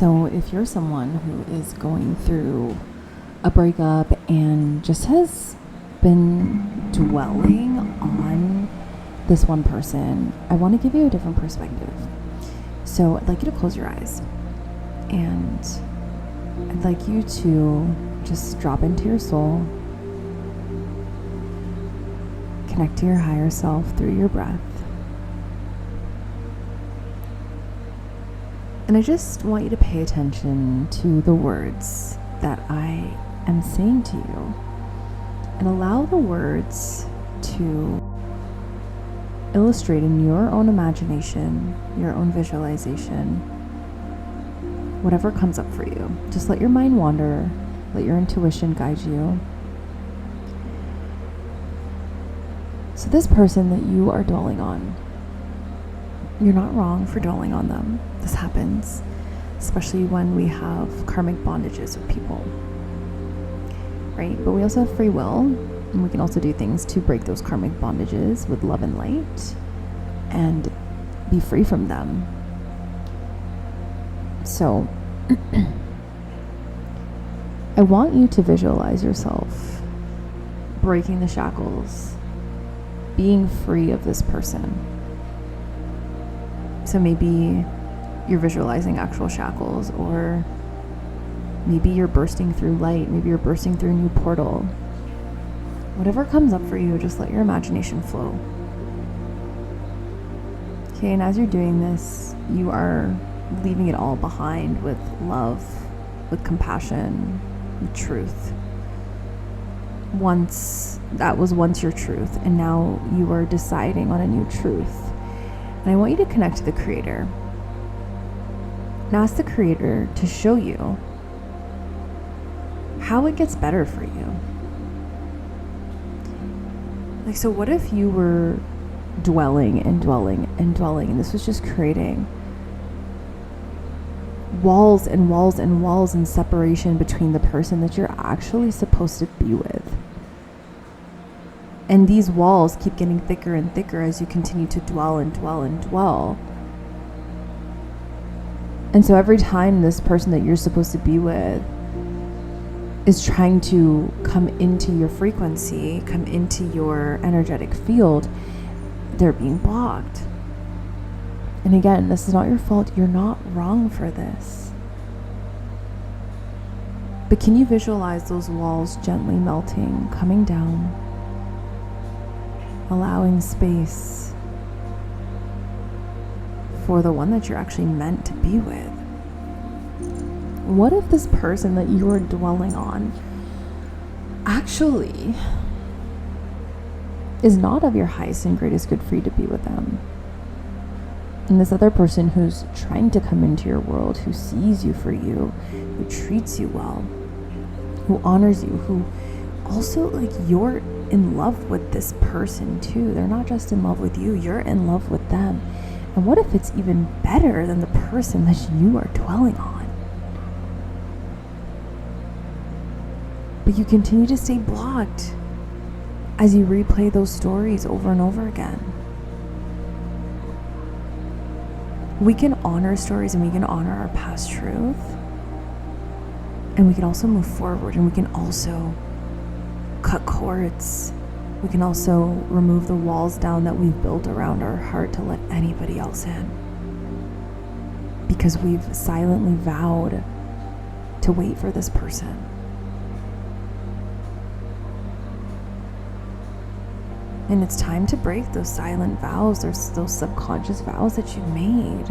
So if you're someone who is going through a breakup and just has been dwelling on this one person, I want to give you a different perspective. So I'd like you to close your eyes, and I'd like you to just drop into your soul, connect to your higher self through your breath. And I just want you to pay attention to the words that I am saying to you, and allow the words to illustrate in your own imagination, your own visualization, whatever comes up for you. Just let your mind wander, let your intuition guide you. So this person that you are dwelling on, you're not wrong for dwelling on them. This happens, especially when we have karmic bondages with people, right? But we also have free will, and we can also do things to break those karmic bondages with love and light and be free from them. So I want you to visualize yourself breaking the shackles, being free of this person. So maybe you're visualizing actual shackles, or maybe you're bursting through light, maybe you're bursting through a new portal. Whatever comes up for you, just let your imagination flow. Okay, and as you're doing this, you are leaving it all behind with love, with compassion, with truth. That was once your truth, and now you are deciding on a new truth. And I want you to connect to the Creator. And ask the Creator to show you how it gets better for you. Like, so what if you were dwelling and dwelling and dwelling, and this was just creating walls and walls and walls and separation between the person that you're actually supposed to be with? And these walls keep getting thicker and thicker as you continue to dwell and dwell and dwell. And so every time this person that you're supposed to be with is trying to come into your frequency, come into your energetic field, they're being blocked. And again, this is not your fault. You're not wrong for this. But can you visualize those walls gently melting, coming down, allowing space for the one that you're actually meant to be with? What if this person that you are dwelling on actually is not of your highest and greatest good for you to be with them? And this other person who's trying to come into your world, who sees you for you, who treats you well, who honors you, who also, like, you're in love with this person too. They're not just in love with you, you're in love with them. And what if it's even better than the person that you are dwelling on? But you continue to stay blocked as you replay those stories over and over again. We can honor stories, and we can honor our past truth, and we can also move forward, and we can also cut cords. We can also remove the walls down that we've built around our heart to let anybody else in, because we've silently vowed to wait for this person. And it's time to break those silent vows, those subconscious vows that you made.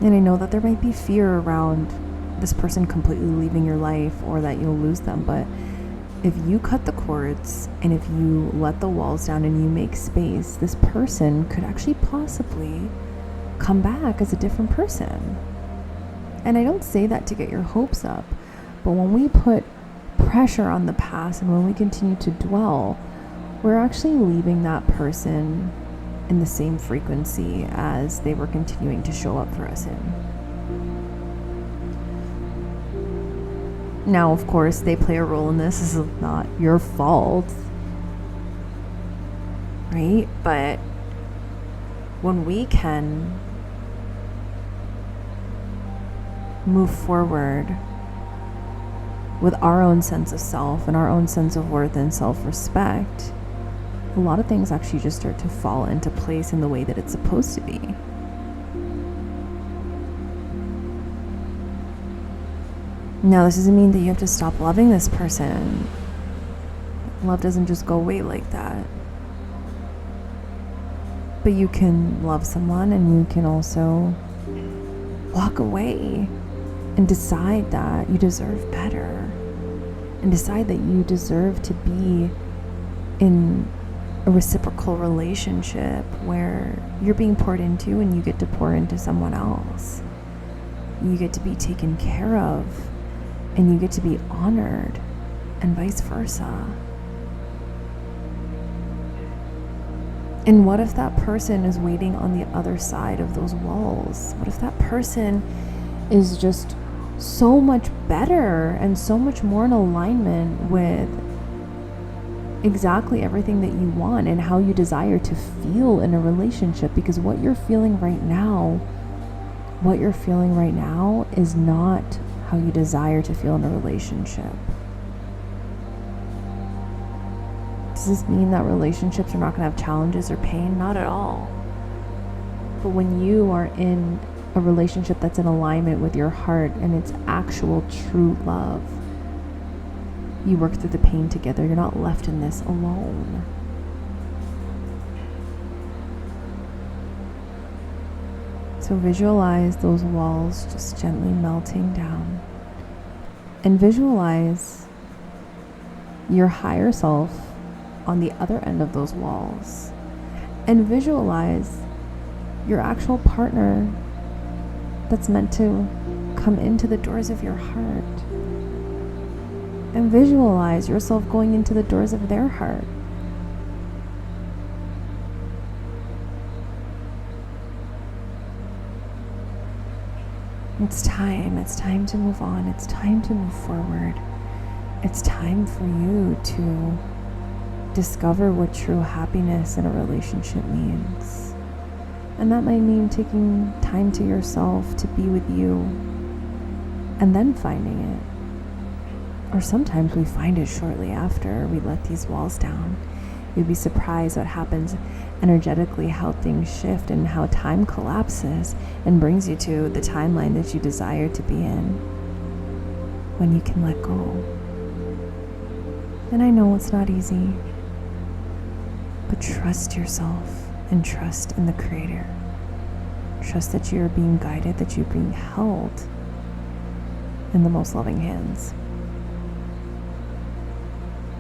And I know that there might be fear around this person completely leaving your life, or that you'll lose them. But if you cut the cords, and if you let the walls down and you make space, this person could actually possibly come back as a different person. And I don't say that to get your hopes up, but when we put pressure on the past, and when we continue to dwell, we're actually leaving that person in the same frequency as they were continuing to show up for us in. Now, of course, they play a role in this. This is not your fault, right? But when we can move forward with our own sense of self and our own sense of worth and self-respect, a lot of things actually just start to fall into place in the way that it's supposed to be. Now, this doesn't mean that you have to stop loving this person. Love doesn't just go away like that. But you can love someone and you can also walk away and decide that you deserve better, and decide that you deserve to be in a reciprocal relationship where you're being poured into and you get to pour into someone else. You get to be taken care of and you get to be honored, and vice versa. And what if that person is waiting on the other side of those walls? What if that person is just so much better and so much more in alignment with exactly everything that you want and how you desire to feel in a relationship? Because what you're feeling right now is not how you desire to feel in a relationship. Does this mean that relationships are not going to have challenges or pain? Not at all. But when you are in a relationship that's in alignment with your heart and it's actual true love, you work through the pain together. You're not left in this alone. So visualize those walls just gently melting down, and visualize your higher self on the other end of those walls, and visualize your actual partner that's meant to come into the doors of your heart, and visualize yourself going into the doors of their heart. It's time to move on. It's time to move forward. It's time for you to discover what true happiness in a relationship means. And that might mean taking time to yourself to be with you and then finding it. Or sometimes we find it shortly after we let these walls down. You'd be surprised what happens energetically, how things shift and how time collapses and brings you to the timeline that you desire to be in when you can let go. And I know it's not easy, but trust yourself and trust in the Creator. Trust that you're being guided, that you're being held in the most loving hands.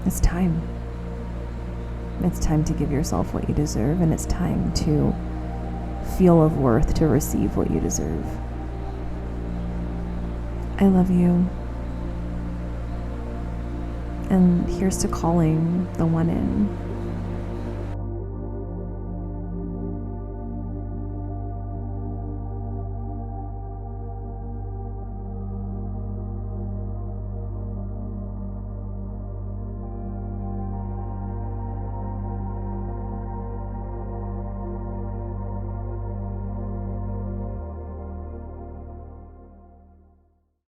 It's time. It's time to give yourself what you deserve, and it's time to feel of worth to receive what you deserve. I love you. And here's to calling the one in.